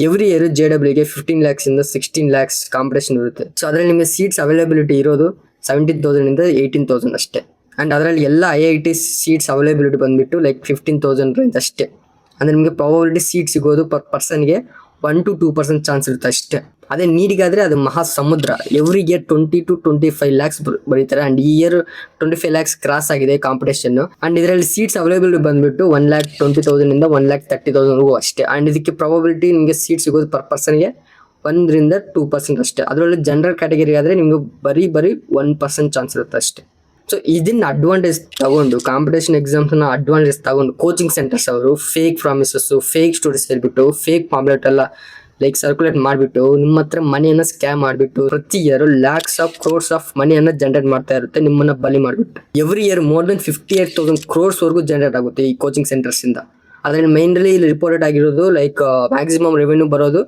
Every year JEE ಗೆ 15 lakhs ಇಂದ 16 lakhs competition ಇರುತ್ತೆ. ಸೊ ಅದರಲ್ಲಿ ನಿಮಗೆ ಸೀಟ್ಸ್ ಅವೈಲೇಬಿಲಿಟಿ ಇರೋದು 17,000 ಇಂದ 18,000 ಅಷ್ಟೇ. ಅಂಡ್ ಅದರಲ್ಲಿ ಎಲ್ಲ IIT ಸೀಟ್ಸ್ ಅವೈಲೇಬಿಲಿಟಿ ಬಂದ್ಬಿಟ್ಟು ಲೈಕ್ 15,000 ರೇಂಜ್ ಅಷ್ಟೇ. ಅಂದ್ರೆ ನಿಮಗೆ ಪ್ರಾಬಬಿಲಿಟಿ ಸೀಟ್ ಸಿಗೋದು ಪರ್ ಪರ್ಸನ್ಗೆ 1 to 2% ಚಾನ್ಸ್ ಇರುತ್ತೆ ಅಷ್ಟೇ. ಅದೇ ನೀಡಿಗಾದ್ರೆ ಅದು ಮಹಾ ಸಮುದ್ರ. ಎವ್ರಿ ಇಯರ್ 20 to 25 lakhs ಬರೀತಾರೆ. ಅಂಡ್ ಈ ಇಯರ್ 25 lakhs ಕ್ರಾಸ್ ಆಗಿದೆ ಕಾಂಪಿಟೇಷನ್. ಅಂಡ್ ಇದರಲ್ಲಿ ಸೀಟ್ಸ್ ಅವೈಲೇಬಲ್ ಬಂದ್ಬಿಟ್ಟು 1,20,000 ಇಂದ 1,30,000 ಅಷ್ಟೇ. ಅಂಡ್ ಇದಕ್ಕೆ ಪ್ರಾಬಬಿಲಿಟಿ ನಿಮಗೆ ಸೀಟ್ ಸಿಗೋದು ಪರ್ ಪರ್ಸನ್ಗೆ 1 ರಿಂದ 2% ಅಷ್ಟೇ. ಅದರಲ್ಲಿ ಜನರಲ್ ಕ್ಯಾಟಗರಿ ಆದ್ರೆ ನಿಮ್ಗೆ ಬರೀ 1% ಚಾನ್ಸ್ ಇರುತ್ತೆ ಅಷ್ಟೇ. ಸೊ ಇದನ್ನ ಅಡ್ವಾಂಟೇಜ್ ತಗೊಂಡು ಕಾಂಪಿಟೇಷನ್ ಎಕ್ಸಾಮ್ಸ್ ನ ಅಡ್ವಾಂಟೇಜ್ ತಗೊಂಡು ಕೋಚಿಂಗ್ ಸೆಂಟರ್ಸ್ ಅವರು ಫೇಕ್ ಪ್ರಾಮಿಸಸ್, ಫೇಕ್ ಸ್ಟೋರೀಸ್ ಹೇಳ್ಬಿಟ್ಟು, ಫೇಕ್ ಪಾಂಪ್ಲೆಟ್ ಎಲ್ಲ ಲೈಕ್ ಸರ್ಕ್ಯುಲೇಟ್ ಮಾಡಿಬಿಟ್ಟು ನಿಮ್ಮ ಹತ್ರ ಮನಿಯನ್ನ ಸ್ಕ್ಯಾಮ್ ಮಾಡಿಬಿಟ್ಟು ಪ್ರತಿ year lakhs of crores of ಮನಿಯನ್ನ ಜನರೇಟ್ ಮಾಡ್ತಾ ಇರುತ್ತೆ, ನಿಮ್ಮನ್ನ ಬಲಿ ಮಾಡಿಬಿಟ್ಟು. Every year more than 58,000 crores ವರೆಗೂ ಜನರೇಟ್ ಆಗುತ್ತೆ ಈ ಕೋಚಿಂಗ್ ಸೆಂಟರ್ಸ್ ಇಂದ. ಅದರಲ್ಲಿ ಮೈನ್ಲಿ ರಿಪೋರ್ಟೆಡ್ ಆಗಿರೋದು ಲೈಕ್ ಮ್ಯಾಕ್ಸಿಮಮ್ ರೆವೆನ್ಯೂ ಬರೋದು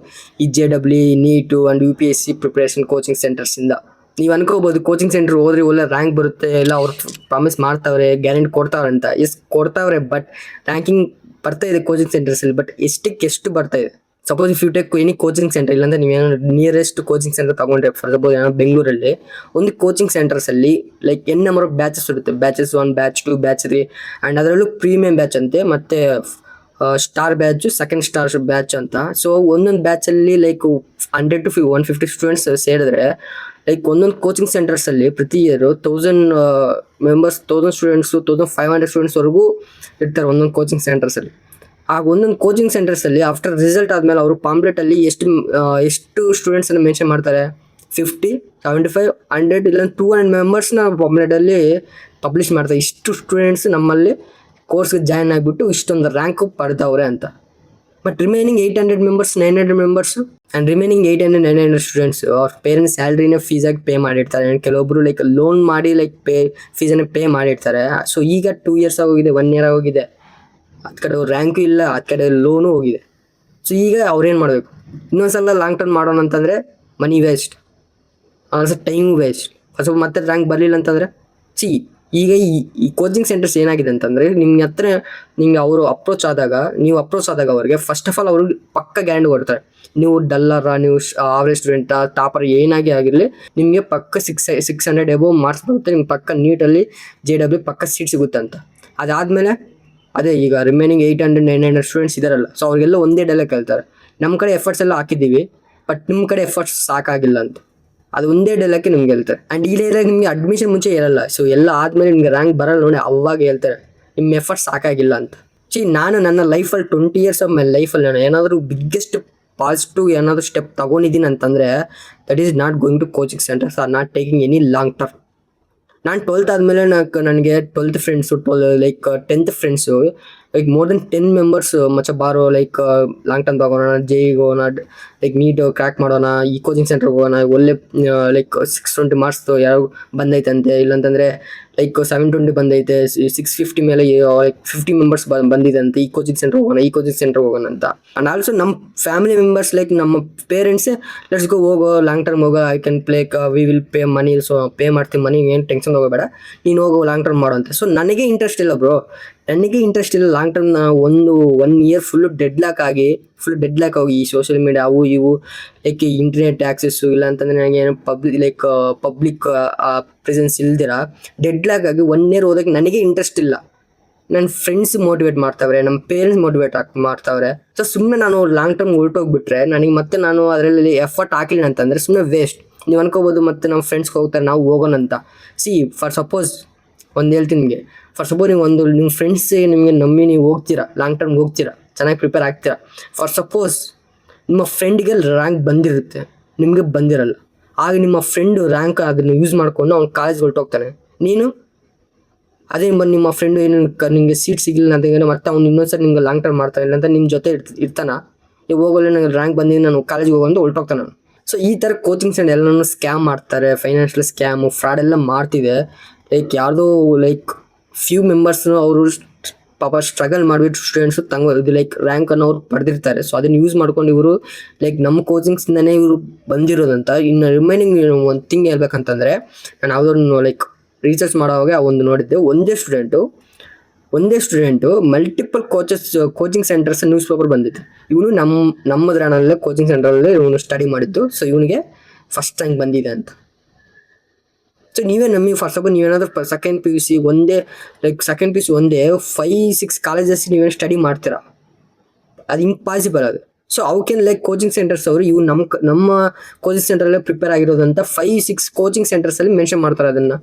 ಈ JEE, NEET and UPSC preparation coaching centres ಇಂದ. ನೀವು ಅನ್ಕೋಬಹುದು ಕೋಚಿಂಗ್ ಸೆಂಟರ್ ಹೋದ್ರೆ ಒಳ್ಳೆ ರ್ಯಾಂಕ್ ಬರುತ್ತೆ, ಎಲ್ಲ ಅವ್ರು ಪ್ರಾಮಿಸ್ ಮಾಡ್ತಾವ್ರೆ, ಗ್ಯಾರಂಟಿ ಕೊಡ್ತಾವ್ರೆ ಅಂತ. ಕೊಡ್ತಾವ್ರೆ, ಬಟ್ ರ್ಯಾಂಕಿಂಗ್ ಬರ್ತಾ ಇದೆ ಕೋಚಿಂಗ್ ಸೆಂಟರ್ಸ್ ಅಲ್ಲಿ. ಬಟ್ ಎಷ್ಟು ಬರ್ತಾ ಇದೆ? Suppose if you take any coaching centre, ಇಲ್ಲಾಂದ್ರೆ ನೀವೇನೋ ನಿಯರೆಸ್ಟ್ ಕೋಚಿಂಗ್ ಸೆಂಟರ್ ತಗೊಂಡ್ರೆ, ಫಾರ್ ಸಪೋಸ್ ಏನೋ ಬೆಂಗಳೂರಲ್ಲಿ ಒಂದು ಕೋಚಿಂಗ್ ಸೆಂಟರ್ಸ್ ಅಲ್ಲಿ like n number of batches ಇರುತ್ತೆ. ಬ್ಯಾಚಸ್ 1, ಬ್ಯಾಚ್ 2, ಬ್ಯಾಚ್ 3 ಅಂಡ್ ಅದರಲ್ಲೂ ಪ್ರೀಮಿಯಂ ಬ್ಯಾಚ್ ಅಂತೆ, ಮತ್ತೆ star batch, second star batch ಅಂತ. ಸೊ ಒಂದೊಂದು ಬ್ಯಾಚ್ ಅಲ್ಲಿ ಲೈಕ್ 100 to 150 ಸ್ಟೂಡೆಂಟ್ಸ್ ಸೇರಿದ್ರೆ ಲೈಕ್ ಒಂದೊಂದು ಕೋಚಿಂಗ್ ಸೆಂಟರ್ಸ್ ಅಲ್ಲಿ ಪ್ರತಿ ಇಯರ್ 1000 ಮೆಂಬರ್ಸ್, 1000 ಸ್ಟೂಡೆಂಟ್ಸ್, 1500 ಸ್ಟೂಡೆಂಟ್ಸ್ ವರೆಗೂ ಇರ್ತಾರೆ ಒಂದೊಂದು ಕೋಚಿಂಗ್ ಸೆಂಟರ್ಸ್ ಅಲ್ಲಿ. ಆಗ ಒಂದೊಂದು ಕೋಚಿಂಗ್ ಸೆಂಟರ್ಸ್ ಅಲ್ಲಿ ಆಫ್ಟರ್ ರಿಸಲ್ಟ್ ಆದ್ಮೇಲೆ ಅವರು ಪಾಂಪ್ಲೆಟ್ ಅಲ್ಲಿ ಎಷ್ಟು ಸ್ಟೂಡೆಂಟ್ಸ್ ಅನ್ನು ಮೆನ್ಷನ್ ಮಾಡ್ತಾರೆ, 50, 75, 100 ಇಲ್ಲ 200 ಮೆಂಬರ್ಸ್ನ ಪಾಂಪ್ಲೆಟ್ ಅಲ್ಲಿ ಪಬ್ಲಿಷ್ ಮಾಡ್ತಾರೆ. ಇಷ್ಟು ಸ್ಟೂಡೆಂಟ್ಸ್ ನಮ್ಮಲ್ಲಿ ಕೋರ್ಸ್ಗೆ ಜಾಯ್ನ್ ಆಗಿಬಿಟ್ಟು ಇಷ್ಟೊಂದು ರ್ಯಾಂಕ್ ಪಡೆದವ್ರೆ ಅಂತ. But remaining 800 members, 900 members and remaining 800, 900 students ಅವ್ರ ಪೇರೆಂಟ್ಸ್ ಸ್ಯಾಲ್ರಿನ ಫೀಸಾಗಿ ಪೇ ಮಾಡಿರ್ತಾರೆ. ಆ್ಯಂಡ್ ಕೆಲವೊಬ್ರು ಲೈಕ್ ಲೋನ್ ಮಾಡಿ ಲೈಕ್ ಫೀಸನ್ನು ಪೇ ಮಾಡಿರ್ತಾರೆ. ಸೊ ಈಗ 2 years ಆಗೋಗಿದೆ, 1 year ಆಗೋಗಿದೆ, ಅದ್ ಕಡೆ ರ್ಯಾಂಕು ಇಲ್ಲ, ಅದ್ ಕಡೆ ಲೋನು ಹೋಗಿದೆ. ಸೊ ಈಗ ಅವ್ರೇನು ಮಾಡಬೇಕು? ಇನ್ನೊಂದ್ಸಲ ಲಾಂಗ್ ಟರ್ಮ್ ಮಾಡೋಣ ಅಂತಂದರೆ ಮನಿ ವೇಸ್ಟ್, ಟೈಮು ವೇಸ್ಟ್. ಸ್ವಲ್ಪ ಮತ್ತೆ ರ್ಯಾಂಕ್ ಬರಲಿಲ್ಲ ಅಂತಂದರೆ ಈಗ ಈ ಕೋಚಿಂಗ್ ಸೆಂಟರ್ಸ್ ಏನಾಗಿದೆ ಅಂತಂದರೆ ನಿಮ್ಗೆ ಅವರು ಅಪ್ರೋಚ್ ಆದಾಗ ಅವ್ರಿಗೆ ಫಸ್ಟ್ ಆಫ್ ಆಲ್ ಅವ್ರಿಗೆ ಪಕ್ಕ ಗ್ಯಾರಂಟಿ ಕೊಡ್ತಾರೆ. ನೀವು ಡಲ್ಲರ, ನೀವು ಆವರೇಜ್ ಸ್ಟೂಡೆಂಟ, ಟಾಪರ್ ಏನಾಗಿ ಆಗಿರಲಿ ನಿಮಗೆ ಪಕ್ಕ 600 ಎಬೋವ್ ಮಾರ್ಕ್ಸ್ ಬರುತ್ತೆ, ನಿಮ್ಗೆ ಪಕ್ಕ ನೀಟಲ್ಲಿ JEE ಪಕ್ಕ ಸೀಟ್ ಸಿಗುತ್ತೆ ಅಂತ. ಅದಾದಮೇಲೆ ಅದೇ ಈಗ ರಿಮೈನಿಂಗ್ 800, 900 ಸ್ಟೂಡೆಂಟ್ಸ್ ಇದಾರಲ್ಲ, ಸೊ ಅವ್ರಿಗೆಲ್ಲ ಒಂದೇ ಡೈಲಾಗ್ ಕೇಳ್ತಾರೆ, ನಮ್ಮ ಕಡೆ ಎಫರ್ಟ್ಸ್ ಎಲ್ಲ ಹಾಕಿದ್ದೀವಿ, ಬಟ್ ನಿಮ್ಮ ಕಡೆ ಎಫರ್ಟ್ಸ್ ಸಾಕಾಗಿಲ್ಲ ಅಂತ. ಅದು ಒಂದೇ ಡೈಲಾಗ್ಗೆ ನಿಮ್ಗೆ ಹೇಳ್ತಾರೆ. ಆ್ಯಂಡ್ ಈ ಡೈಲಾಗ್ ನಿಮಗೆ ಅಡ್ಮಿಷನ್ ಮುಂಚೆ ಇರಲ್ಲ. ಸೊ ಎಲ್ಲ ಆದಮೇಲೆ ನಿಮ್ಗೆ ರ್ಯಾಂಕ್ ಬರಲ್ಲ ನೋಡಿ, ಅವಾಗ ಹೇಳ್ತಾರೆ ನಿಮ್ಮ ಎಫರ್ಟ್ಸ್ ಸಾಕಾಗಿಲ್ಲ ಅಂತ. ನಾನು ನನ್ನ ಲೈಫಲ್ಲಿ 20 years ಆಫ್ ಮೈ ಲೈಫಲ್ಲಿ ನಾನು ಏನಾದರೂ ಬಿಗ್ಗೆಸ್ಟ್ ಪಾಸಿಟಿವ್ ಏನಾದರೂ ಸ್ಟೆಪ್ ತೊಗೊಂಡಿದ್ದೀನಿ ಅಂತಂದರೆ that is not going to coaching centres are not taking any long term. ನಾನು 12th ಆದಮೇಲೆ ನನಗೆ 12th friends, 10th friends like more then 10 members ಮಚ್ಚ ಬಾರೋ ಲೈಕ್ ಲಾಂಗ್ ಟರ್ಮ್ ತಗೋಣ, JEE ಹೋಗೋಣ, ಲೈಕ್ ನೀಟ್ ಕ್ರ್ಯಾಕ್ ಮಾಡೋಣ, ಈ ಕೋಚಿಂಗ್ ಸೆಂಟರ್ಗೆ ಹೋಗೋಣ, ಒಳ್ಳೆ ಲೈಕ್ 620 ಮಾರ್ಕ್ಸ್ ಯಾರು ಬಂದೈತಂತೆ, ಇಲ್ಲಾಂತಂದರೆ ಲೈಕ್ 720 ಬಂದೈತೆ, 650 ಮೇಲೆ ಲೈಕ್ 50 ಮೆಂಬರ್ಸ್ ಬಂದಿದೆ ಅಂತ, ಈ ಕೋಚಿಂಗ್ ಸೆಂಟರ್ ಹೋಗೋಣ ಅಂತ. ಆ್ಯಂಡ್ ಆಲ್ಸೋ ನಮ್ಮ ಫ್ಯಾಮಿಲಿ ಮೆಂಬರ್ಸ್ ಲೈಕ್ ನಮ್ಮ ಪೇರೆಂಟ್ಸೇ ಲೆಟ್ಸ್ ಗೋ, ಹೋಗೋ ಲಾಂಗ್ ಟರ್ಮ್ ಹೋಗೋ, I can play, we will pay money, so pay ಮಾಡ್ತೀವಿ ಮನಿ, ಏನು ಟೆನ್ಷನ್ ಹೋಗಬೇಡ, ನೀನು ಹೋಗೋ ಲಾಂಗ್ ಟರ್ಮ್ ಮಾಡೋ ಅಂತ. ಸೊ ನನಗೆ ಇಂಟ್ರೆಸ್ಟ್ ಇಲ್ಲ bro, long term. 1 year full dead lock ಆಗಿ ಈ ಸೋಷಿಯಲ್ ಮೀಡಿಯಾ ಅವು ಇವು ಲೈಕ್ ಇಂಟರ್ನೆಟ್ ಆ್ಯಕ್ಸಸ್ಸು ಇಲ್ಲ ಅಂತಂದರೆ ನನಗೆ ಏನು ಪಬ್ಲಿಕ್ ಪ್ರೆಸೆನ್ಸ್ ಇಲ್ದಿರ ಡೆಡ್ ಲಾಕ್ ಆಗಿ 1 year ಓದೋಕ್ಕೆ ನನಗೆ ಇಂಟ್ರೆಸ್ಟ್ ಇಲ್ಲ. ನನ್ನ ಫ್ರೆಂಡ್ಸ್ ಮೋಟಿವೇಟ್ ಮಾಡ್ತಾವ್ರೆ, ನಮ್ಮ ಪೇರೆಂಟ್ಸ್ ಮೋಟಿವೇಟ್ ಮಾಡ್ತಾವ್ರೆ. ಸೊ ಸುಮ್ಮನೆ ನಾನು ಲಾಂಗ್ ಟರ್ಮ್ ಹೊರಟೋಗ್ಬಿಟ್ರೆ ನನಗೆ ಮತ್ತೆ ನಾನು ಅದರಲ್ಲಿ ಎಫರ್ಟ್ ಹಾಕಿಲ್ಲ ಅಂತಂದರೆ ಸುಮ್ಮನೆ ವೇಸ್ಟ್. ನೀವು ಅನ್ಕೋಬೋದು ಮತ್ತೆ ನಮ್ಮ ಫ್ರೆಂಡ್ಸ್ಗೆ ಹೋಗ್ತಾರೆ ನಾವು ಹೋಗೋಣ ಅಂತ. ಫಾರ್ ಸಪೋಸ್ ಒಂದು ಹೇಳ್ತೀನಿ ನಿಮಗೆ, ಫಾರ್ ಸಪೋಸ್ ನೀವು ನಿಮ್ಮ ಫ್ರೆಂಡ್ಸ್ ನಿಮಗೆ ನಂಬಿ ನೀವು ಹೋಗ್ತೀರಾ, ಲಾಂಗ್ ಟರ್ಮ್ ಹೋಗ್ತೀರಾ, ಚೆನ್ನಾಗಿ ಪ್ರಿಪೇರ್ ಆಗ್ತೀರಾ. ಫಾರ್ ಸಪೋಸ್ ನಿಮ್ಮ ಫ್ರೆಂಡಿಗೆ ರ್ಯಾಂಕ್ ಬಂದಿರುತ್ತೆ, ನಿಮಗೆ ಬಂದಿರಲ್ಲ. ಆಗ ನಿಮ್ಮ ಫ್ರೆಂಡು ರ್ಯಾಂಕ್ ಅದನ್ನು ಯೂಸ್ ಮಾಡಿಕೊಂಡು ಅವ್ನು ಕಾಲೇಜ್ಗೆ ಹೊರಟೋಗ್ತಾನೆ. ನೀನು ಅದೇ ನಿಮ್ಮ ಫ್ರೆಂಡು ಏನು ನಿಮಗೆ ಸೀಟ್ ಸಿಗಲಿಲ್ಲ ಅಂತ ಮತ್ತೆ ಅವ್ನು ಇನ್ನೊಂದ್ಸರಿ ನಿಮ್ಗೆ ಲಾಂಗ್ ಟರ್ಮ್ ಮಾಡ್ತಾನೆ, ಇಲ್ಲ ಅಂತ ನಿಮ್ಮ ಜೊತೆ ಇರ್ತಾನ, ನೀವು ಹೋಗಲ್ಲ, ನನಗೆ ರ್ಯಾಂಕ್ ಬಂದಿದ್ದು ನಾನು ಕಾಲೇಜ್ಗೆ ಹೋಗೋದು ಹೊರಟೋಗ್ತಾನೆ ನಾನು. ಸೊ ಈ ಥರ ಕೋಚಿಂಗ್ ಸೆಂಟರ್ ಎಲ್ಲನೂ ಸ್ಕ್ಯಾಮ್ ಮಾಡ್ತಾರೆ, ಫೈನಾನ್ಷಿಯಲ್ ಸ್ಕ್ಯಾಮು, ಫ್ರಾಡ್ ಎಲ್ಲ ಮಾಡ್ತಿದೆ. ಲೈಕ್ ಯಾರ್ದೋ ಲೈಕ್ ಫ್ಯೂ ಮೆಂಬರ್ಸ್ನು ಅವರು ಪಾಪ ಸ್ಟ್ರಗಲ್ ಮಾಡಿಬಿಟ್ಟು ಸ್ಟೂಡೆಂಟ್ಸು ಇದು ಲೈಕ್ ರ್ಯಾಂಕನ್ನು ಅವ್ರು ಪಡೆದಿರ್ತಾರೆ. ಸೊ ಅದನ್ನು ಯೂಸ್ ಮಾಡ್ಕೊಂಡು ಇವರು ಲೈಕ್ ನಮ್ಮ ಕೋಚಿಂಗ್ಸಿಂದನೇ ಇವರು ಬಂದಿರೋದಂತ. ಇನ್ನು ರಿಮೈನಿಂಗ್ ಒಂದು ಥಿಂಗ್ ಹೇಳ್ಬೇಕಂತಂದರೆ, ನಾನು ಯಾವುದನ್ನು ಲೈಕ್ ರಿಸರ್ಚ್ ಮಾಡೋವಾಗ ಒಂದು ನೋಡಿದ್ದೆ, ಒಂದೇ ಸ್ಟೂಡೆಂಟು ಒಂದೇ student multiple coaching centres news paper ಬಂದಿತ್ತು. ಇವನು ನಮ್ಮದ್ರಲ್ಲೇ ಕೋಚಿಂಗ್ ಸೆಂಟರಲ್ಲಿ ಇವನು ಸ್ಟಡಿ ಮಾಡಿದ್ದು. ಸೊ ಇವನಿಗೆ ಫಸ್ಟ್ ರ್ಯಾಂಕ್ ಬಂದಿದೆ ಅಂತ. ಸೊ ನೀವೇ ನಮಗೆ ಫಸ್ಟ್ ಆಫ್ ಆಲ್ ನೀವೇನಾದ್ರೂ ಸೆಕೆಂಡ್ ಪಿ ಯು ಸಿ ಒಂದೇ 5-6 ಕಾಲೇಜಸ್ ನೀವೇನು ಸ್ಟಡಿ ಮಾಡ್ತೀರಾ, ಅದು ಇಂಪಾಸಿಬಲ್ ಅದು. So how can like coaching centres ಅವರು ಇವು ನಮ್ಮ ಕೋಚಿಂಗ್ ಸೆಂಟರಲ್ಲೇ ಪ್ರಿಪೇರ್ ಆಗಿರೋದಂತ 5-6 ಕೋಚಿಂಗ್ ಸೆಂಟರ್ಸಲ್ಲಿ ಮೆನ್ಷನ್ ಮಾಡ್ತಾರೆ ಅದನ್ನು.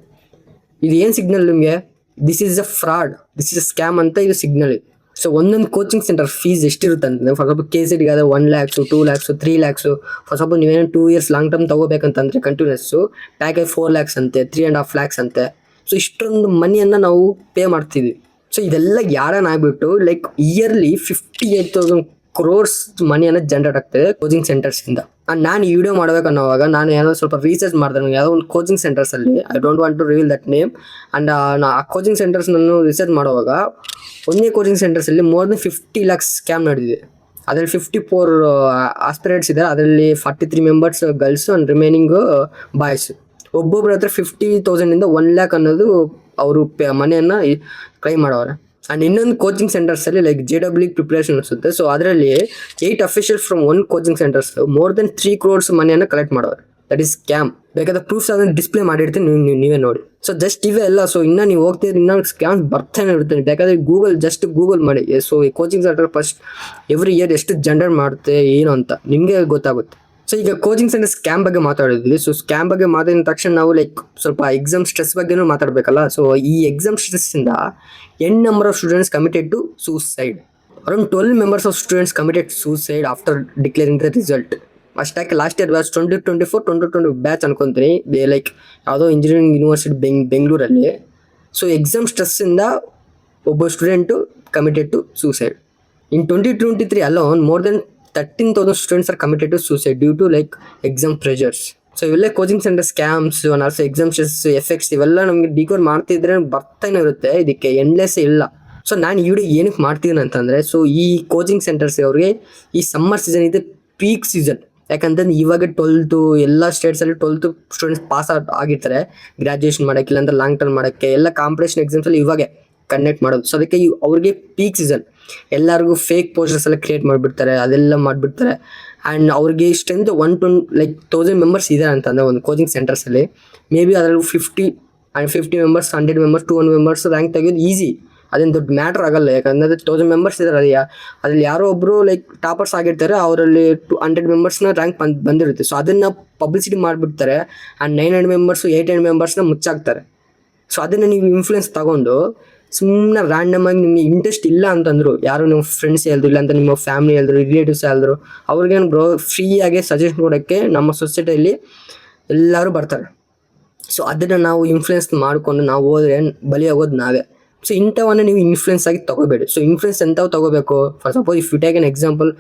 ಇದು ಏನು ಸಿಗ್ನಲ್ ನಿಮಗೆ? This is a fraud, this is a scam ಅಂತ ಇದು ಸಿಗ್ನಲ್ ಇದೆ. ಸೊ ಒಂದೊಂದು ಕೋಚಿಂಗ್ ಸೆಂಟರ್ ಫೀಸ್ ಎಷ್ಟಿರುತ್ತೆ ಅಂತಂದರೆ, ಫಾರ್ ಎಕ್ಸಾಂಪಲ್ KCET ಆದ 1 lakhs, 2 lakhs, 3 lakhs. For example ನೀವೇನು 2 years ಲಾಂಗ್ ಟರ್ಮ್ ತೊಗೋಬೇಕಂತಂದರೆ ಕಂಟಿನ್ಯೂಸ್ಸು ಪ್ಯಾಕೇಜ್ 4 lakhs ಅಂತೆ, 3.5 lakhs ಅಂತೆ. ಸೊ ಇಷ್ಟೊಂದು ಮನಿಯನ್ನು ನಾವು ಪೇ ಮಾಡ್ತಿದ್ವಿ. ಸೊ ಇದೆಲ್ಲ ಯಾರನ್ನಾಗ್ಬಿಟ್ಟು ಲೈಕ್ ಇಯರ್ಲಿ 58,000 crores ಮನಿಯನ್ನು ಜನರೇಟ್ ಆಗ್ತದೆ ಕೋಚಿಂಗ್ ಸೆಂಟರ್ಸಿಂದ. ನಾನು ಈ ವಿಡಿಯೋ ಮಾಡ್ಬೇಕನ್ನೋವಾಗ ನಾನು ಏನೋ ಸ್ವಲ್ಪ ರಿಸರ್ಚ್ ಮಾಡಿದೆ. ಯಾವುದೋ ಒಂದು ಕೋಚಿಂಗ್ ಸೆಂಟರ್ಸಲ್ಲಿ, I don't want to reveal that name. And ಆ ಕೋಚಿಂಗ್ ಸೆಂಟರ್ಸ್ ನಾನು ರಿಸರ್ಚ್ ಮಾಡುವಾಗ ಒಂದೇ ಕೋಚಿಂಗ್ ಸೆಂಟರ್ಸಲ್ಲಿ ಮೋರ್ ದೆನ್ 50 lakhs ಸ್ಕ್ಯಾಮ್ ನಡೆದಿದೆ. ಅದರಲ್ಲಿ 54 ಆಸ್ಪಿರೇಟ್ಸ್ ಇದ್ದಾರೆ. ಅದರಲ್ಲಿ 43 members girls and remaining boys. ಒಬ್ಬೊಬ್ಬರ ಹತ್ರ 50,000 1 lakh ಅನ್ನೋದು ಅವರು ಮನೆಯನ್ನು ಕ್ಲೈಮ್ ಮಾಡೋರೆ. ಆ್ಯಂಡ್ ಇನ್ನೊಂದು ಕೋಚಿಂಗ್ ಸೆಂಟರ್ಸಲ್ಲಿ ಲೈಕ್ JEE ಪ್ರಿಪ್ರೇಷನ್ ಅನಿಸುತ್ತೆ. ಸೊ ಅದರಲ್ಲಿ 8 officials from 1 coaching centres more than 3 crores ಮನೆಯನ್ನು ಕಲೆಕ್ಟ್ ಮಾಡೋರು. That is scam. ಬೇಕಾದ್ರೆ ಪ್ರೂಫ್ಸ್ ಅದನ್ನು ಡಿಸ್ಪ್ಲೇ ಮಾಡಿರ್ತೀನಿ, ನೀವೇ ನೋಡಿ. ಸೊ ಜಸ್ಟ್ ಇವೇ ಅಲ್ಲ. ಸೊ ಇನ್ನೂ ನೀವು ಹೋಗ್ತಿದ್ರೆ ಇನ್ನೂ ಸ್ಕ್ಯಾಮ್ಸ್ ಬರ್ತಾನೆ ಇರ್ತೀನಿ. ಬೇಕಾದ್ರೆ ಗೂಗಲ್ ಮಾಡಿ. ಸೊ ಈ coaching centre first every year ಎಷ್ಟು ಜನರೇಟ್ ಮಾಡುತ್ತೆ ಏನು ಅಂತ ನಿಮಗೆ ಗೊತ್ತಾಗುತ್ತೆ. ಸೊ ಈಗ ಕೋಚಿಂಗ್ ಸೆಂಟರ್ ಸ್ಕ್ಯಾಮ್ ಬಗ್ಗೆ ಮಾತಾಡಿದ್ವಿ. ಸೊ ಸ್ಕ್ಯಾಮ್ ಬಗ್ಗೆ ಮಾತಾಡಿದ ತಕ್ಷಣ ನಾವು ಲೈಕ್ ಸ್ವಲ್ಪ ಎಕ್ಸಾಮ್ ಸ್ಟ್ರೆಸ್ ಬಗ್ಗೆನೂ ಮಾತಾಡಬೇಕಲ್ಲ. ಸೊ ಈ exam ಸ್ಟ್ರೆಸ್ಸಿಂದ number of students committed to suicide. Around 12 members of students committed suicide after declaring the result. ಅಷ್ಟಾಗಿ ಲಾಸ್ಟ್ ಇಯರ್ ಬ್ಯಾಚ್ 2024-2020 ಬ್ಯಾಚ್ ಅನ್ಕೊಂತೀನಿ. ಲೈಕ್ ಯಾವುದೋ ಇಂಜಿನಿಯರಿಂಗ್ ಯೂನಿವರ್ಸಿಟಿ ಬೆಂಗಳೂರಲ್ಲಿ. ಸೊ ಎಕ್ಸಾಮ್ ಸ್ಟ್ರೆಸ್ಸಿಂದ ಒಬ್ಬ student committed to suicide. In 2023 alone more than 13,000 students are committed to suicide due to like exam pressures. So ಇವೆಲ್ಲ coaching centre scams also exam stress effects ಇವೆಲ್ಲ ನಮಗೆ decode ಮಾಡ್ತಿದ್ರೆ ಬರ್ತಾನೆ ಇರುತ್ತೆ. ಇದಕ್ಕೆ ಎಂಡ್ಲೆಸ್ ಇಲ್ಲ. ಸೊ ನಾನು ಈ ವಿಡಿಯೋ ಏನಕ್ಕೆ ಮಾಡ್ತೀನಿ ಅಂತಂದರೆ, ಸೊ ಈ ಕೋಚಿಂಗ್ ಸೆಂಟರ್ಸ್ ಅವ್ರಿಗೆ ಈ ಸಮ್ಮರ್ ಸೀಸನ್ ಇದೆ, ಪೀಕ್ ಸೀಸನ್. ಯಾಕಂತಂದ್ರೆ ಇವಾಗ 12th ಎಲ್ಲ ಸ್ಟೇಟ್ಸಲ್ಲಿ 12th ಸ್ಟೂಡೆಂಟ್ಸ್ ಪಾಸ್ ಆಗಿರ್ತಾರೆ ಗ್ರ್ಯಾಜುಯೇಷನ್ ಮಾಡೋಕ್ಕೆ, ಇಲ್ಲಾಂದ್ರೆ ಲಾಂಗ್ ಟರ್ಮ್ ಮಾಡೋಕ್ಕೆ. ಎಲ್ಲ ಕಾಂಪಿಟೇಷನ್ ಎಕ್ಸಾಮ್ಸಲ್ಲಿ ಇವಾಗೆ ಕಂಡಕ್ಟ್ ಮಾಡೋದು. ಸೊ ಅದಕ್ಕೆ ಅವ್ರಿಗೆ ಪೀಕ್ ಸೀಸನ್. ಎಲ್ಲರಿಗೂ ಫೇಕ್ ಪೋಸ್ಟರ್ಸ್ ಎಲ್ಲ ಕ್ರಿಯೇಟ್ ಮಾಡಿಬಿಡ್ತಾರೆ, ಅದೆಲ್ಲ ಮಾಡಿಬಿಡ್ತಾರೆ. ಆ್ಯಂಡ್ ಅವ್ರಿಗೆ ಸ್ಟ್ರೆಂತ್ 1,000 members ಇದೆ ಅಂತಂದರೆ ಒಂದು ಕೋಚಿಂಗ್ ಸೆಂಟರ್ಸಲ್ಲಿ ಮೇ ಬಿ ಅದರಲ್ಲಿ 50 members, 100 members, 200 members ರ್ಯಾಂಕ್ ತೆಗೆಯೋದು ಈಸಿ. ಅದೇನು ದೊಡ್ಡ ಮ್ಯಾಟ್ರ್ ಆಗಲ್ಲ. ಯಾಕಂದರೆ 1000 members ಇದ್ದಾರೆ, ಅದ್ರಲ್ಲಿ ಯಾರೋ ಒಬ್ಬರು ಲೈಕ್ ಟಾಪರ್ಸ್ ಆಗಿರ್ತಾರೆ, ಅವರಲ್ಲಿ 100 members ರ್ಯಾಂಕ್ ಬಂದಿರುತ್ತೆ. ಸೊ ಅದನ್ನು ಪಬ್ಲಿಸಿಟಿ ಮಾಡಿಬಿಡ್ತಾರೆ. And 900 members, 800 members ಮುಚ್ಚಾಕ್ತಾರೆ. ಸೊ ಅದನ್ನು ನೀವು ಇನ್ಫ್ಲುಯೆನ್ಸ್ ತಗೊಂಡು ಸುಮ್ಮನೆ ರ್ಯಾಂಡಮಾಗಿ ನಿಮಗೆ ಇಂಟ್ರೆಸ್ಟ್ ಇಲ್ಲ ಅಂತಂದ್ರು, ಯಾರು ನಿಮ್ಮ ಫ್ರೆಂಡ್ಸ್ ಹೇಳಿದ್ರು, ಇಲ್ಲ ಅಂತ ನಿಮ್ಮ ಫ್ಯಾಮಿಲಿ ಹೇಳಿದ್ರು, ರಿಲೇಟಿವ್ಸ್ ಹೇಳಿದ್ರು, ಅವ್ರಿಗೇನು ಬ್ರೋ ಫ್ರೀಯಾಗಿ ಸಜೆಷನ್ ಕೊಡೋಕ್ಕೆ ನಮ್ಮ ಸೊಸೈಟಿಯಲ್ಲಿ ಎಲ್ಲರೂ ಬರ್ತಾರೆ. ಸೊ ಅದನ್ನು ನಾವು ಇನ್ಫ್ಲುಯೆನ್ಸ್ ಮಾಡಿಕೊಂಡು ನಾವು ಹೋದ್ರೆ ಬಲಿಯಾಗೋದು ನಾವೇ. ಸೊ ಇಂಥವನ್ನ ನೀವು ಇನ್ಫ್ಲುಯೆನ್ಸ್ ಆಗಿ ತೊಗೋಬೇಡಿ. ಸೊ ಇನ್ಫ್ಲುಯೆನ್ಸ್ ಎಂಥವು ತೊಗೋಬೇಕು? For suppose if you take an example,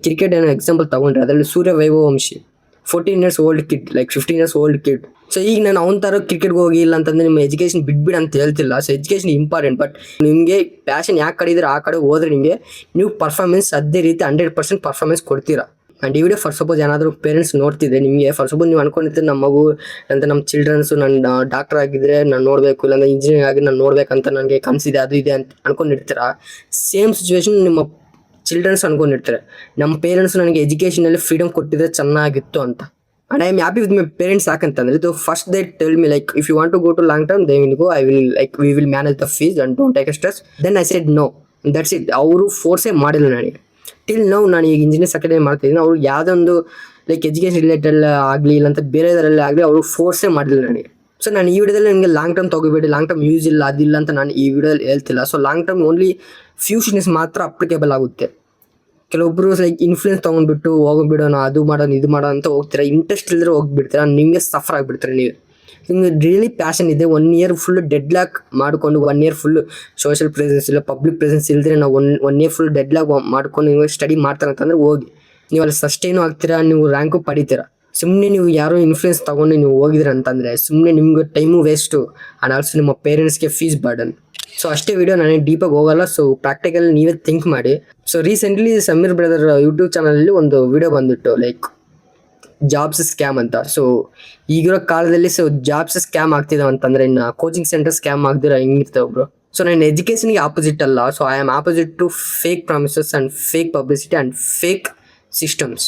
cricket ಏನೋ ಎಕ್ಸಾಂಪಲ್ ತೊಗೊಂಡ್ರೆ ಅದರಲ್ಲಿ Surya Vaibhavanshi 14 years old kid, like 15 years old kid. So ಈಗ ನಾನು ಅವ್ನ ಥರ ಕ್ರಿಕೆಟ್ಗೆ ಹೋಗಿ ಇಲ್ಲ ಅಂತಂದರೆ ನಿಮ್ಮ ಎಜುಕೇಷನ್ ಬಿಡ್ಬಿಡು ಅಂತ ಹೇಳ್ತಿಲ್ಲ. ಸೊ ಎಜುಕೇಷನ್ ಇಂಪಾರ್ಟೆಂಟ್, ಬಟ್ ನಿಮಗೆ ಪ್ಯಾಷನ್ ಯಾಕೆ ಕಡೆ ಇದ್ರೆ ಆ ಕಡೆ ಹೋದ್ರೆ ನಿಮಗೆ ನೀವು ಪರ್ಫಾರ್ಮೆನ್ಸ್ ಅದೇ ರೀತಿ 100% ಪರ್ಫಾರ್ಮೆನ್ಸ್ ಕೊಡ್ತೀರಾ. ಆ್ಯಂಡ್ ಈ ವಿಡಿಯೋ ಫಾರ್ ಸಪೋಸ್ ಏನಾದರೂ ಪೇರೆಂಟ್ಸ್ ನೋಡ್ತಿದ್ರೆ ನಿಮಗೆ, ಫಾರ್ ಸಪೋಸ್ ನೀವು ಅನ್ಕೊಂಡಿರ್ತೀರಿ ನಮ್ಮ ಮಗು ಅಂತ ನಮ್ಮ ಚಿಲ್ಡ್ರನ್ಸು ನನ್ನ ಡಾಕ್ಟರ್ ಆಗಿದ್ದರೆ ನಾನು ನೋಡಬೇಕು, ಇಲ್ಲಾಂದ್ರೆ ಇಂಜಿನಿಯರಿಂಗ್ ಆಗಿ ನಾನು ನೋಡ್ಬೇಕಂತ ನನಗೆ ಕನಸಿದೆ, ಅದು ಇದೆ ಅಂತ ಅನ್ಕೊಂಡಿರ್ತೀರ. ಸೇಮ್ ಸಿಚುವೇಶನ್ ನಿಮ್ಮ ಚಿಲ್ಡ್ರನ್ಸ್ ಅನ್ಕೊಂಡಿರ್ತಾರೆ. ನಮ್ಮ ಪೇರೆಂಟ್ಸ್ ನನಗೆ ಎಜುಕೇಷನಲ್ಲಿ ಫ್ರೀಡಮ್ ಕೊಟ್ಟಿದ್ರೆ ಚೆನ್ನಾಗಿತ್ತು ಅಂತ. And I am happy with my parents. ಯಾಕಂತಂದರೆ ಇದು first they tell me like if you want to go to long term they will go, I will like we will manage the fees and don't take a stress. Then I said no, that's it. ಅವರು ಫೋರ್ಸೇ ಮಾಡಿಲ್ಲ ನನಗೆ. Till ನಾವು ನಾನು ಈಗ engineer second year ಮಾಡ್ತಿದ್ದೀನಿ, ಅವ್ರು ಯಾವುದೊಂದು ಲೈಕ್ ಎಜುಕೇಷನ್ ರಿಲೇಟೆಡ್ ಆಗಲಿ ಇಲ್ಲಂತ ಬೇರೆದರಲ್ಲಿ ಆಗಲಿ ಅವರು ಫೋರ್ಸೇ ಮಾಡಿಲ್ಲ ನನಗೆ. ಸೊ ನಾನು ಈ ವಿಡಿಯೋದಲ್ಲಿ ನನಗೆ ಲಾಂಗ್ ಟರ್ಮ್ ತೊಗೋಬೇಡಿ, ಲಾಂಗ್ ಟರ್ಮ್ ಯೂಸ್ ಇಲ್ಲ ಅದಿಲ್ಲ ಅಂತ ನಾನು ಈ ವಿಡಿಯೋದಲ್ಲಿ ಹೇಳ್ತಿಲ್ಲ. So long term only few students ಮಾತ್ರ ಅಪ್ಲಿಕೇಬಲ್ ಆಗುತ್ತೆ. ಕೆಲವೊಬ್ಬರು ಲೈಕ್ ಇನ್ಫ್ಲುಯೆನ್ಸ್ ತೊಗೊಂಡ್ಬಿಟ್ಟು ಹೋಗ್ಬಿಡೋಣ, ಅದು ಮಾಡೋಣ ಇದು ಮಾಡೋಣ ಅಂತ ಹೋಗ್ತೀರಾ, ಇಂಟ್ರೆಸ್ಟ್ ಇಲ್ಲದ್ರೆ ಹೋಗ್ಬಿಡ್ತೀರಾ, ನಿಮಗೆ ಸಫರ್ ಆಗಿಬಿಡ್ತಾರೆ. ನಿಮಗೆ ರಿಯಲಿ ಪ್ಯಾಷನ್ ಇದೆ, 1 year ಫುಲ್ ಡೆಡ್ ಲಾಕ್ ಮಾಡಿಕೊಂಡು 1 year ಫುಲ್ ಸೋಷಿಯಲ್ ಪ್ರೆಸೆನ್ಸ್ ಇಲ್ಲ, ಪಬ್ಲಿಕ್ ಪ್ರೆಸೆನ್ಸ್ ಇಲ್ಲದ್ರೆ ನಾವು 1 year ಫುಲ್ ಡೆಡ್ ಲಾಕ್ ಮಾಡ್ಕೊಂಡು ನೀವು ಸ್ಟಡಿ ಮಾಡ್ತಾರಂತಂದ್ರೆ ಹೋಗಿ, ನೀವು ಅಲ್ಲಿ ಸಸ್ಟೈನು ಆಗ್ತೀರಾ, ನೀವು ರ್ಯಾಂಕು ಪಡಿತೀರಾ. ಸುಮ್ಮನೆ ನೀವು ಯಾರೋ ಇನ್ಫ್ಲುಯೆನ್ಸ್ ತೊಗೊಂಡು ನೀವು ಹೋಗಿದ್ದೀರ ಅಂತಂದರೆ ಸುಮ್ಮನೆ ನಿಮ್ಗೆ ಟೈಮು ವೇಸ್ಟು ಆ್ಯಂಡ್ ಆಲ್ಸೋ ನಿಮ್ಮ ಪೇರೆಂಟ್ಸ್ಗೆ ಫೀಸ್ ಬರ್ಡನ್. ಸೊ ಅಷ್ಟೇ ವಿಡಿಯೋ ನಾನೇ ಡೀಪಾಗಿ ಹೋಗಲ್ಲ. ಸೊ ಪ್ರಾಕ್ಟಿಕಲ್ ನೀವೇ ಥಿಂಕ್ ಮಾಡಿ. So recently Sameer brother YouTube ಚಾನಲಲ್ಲಿ ಒಂದು ವಿಡಿಯೋ ಬಂದ್ಬಿಟ್ಟು ಲೈಕ್ ಜಾಬ್ಸ್ ಸ್ಕ್ಯಾಮ್ ಅಂತ. ಸೊ ಈಗಿರೋ ಕಾಲದಲ್ಲಿ ಸೊ ಜಾಬ್ಸ್ ಸ್ಕ್ಯಾಮ್ ಆಗ್ತಿದ್ದಾವೆ ಅಂತಂದರೆ ಇನ್ನು ಕೋಚಿಂಗ್ ಸೆಂಟರ್ ಸ್ಕ್ಯಾಮ್ ಆಗ್ದಿರೋ ಹೆಂಗಿರ್ತವೆ ಬ್ರೋ? ಸೊ ನಾನು ಎಜುಕೇಷನ್ಗೆ ಆಪೋಸಿಟ್ ಅಲ್ಲ. So I am opposite to fake promises and fake publicity and fake systems.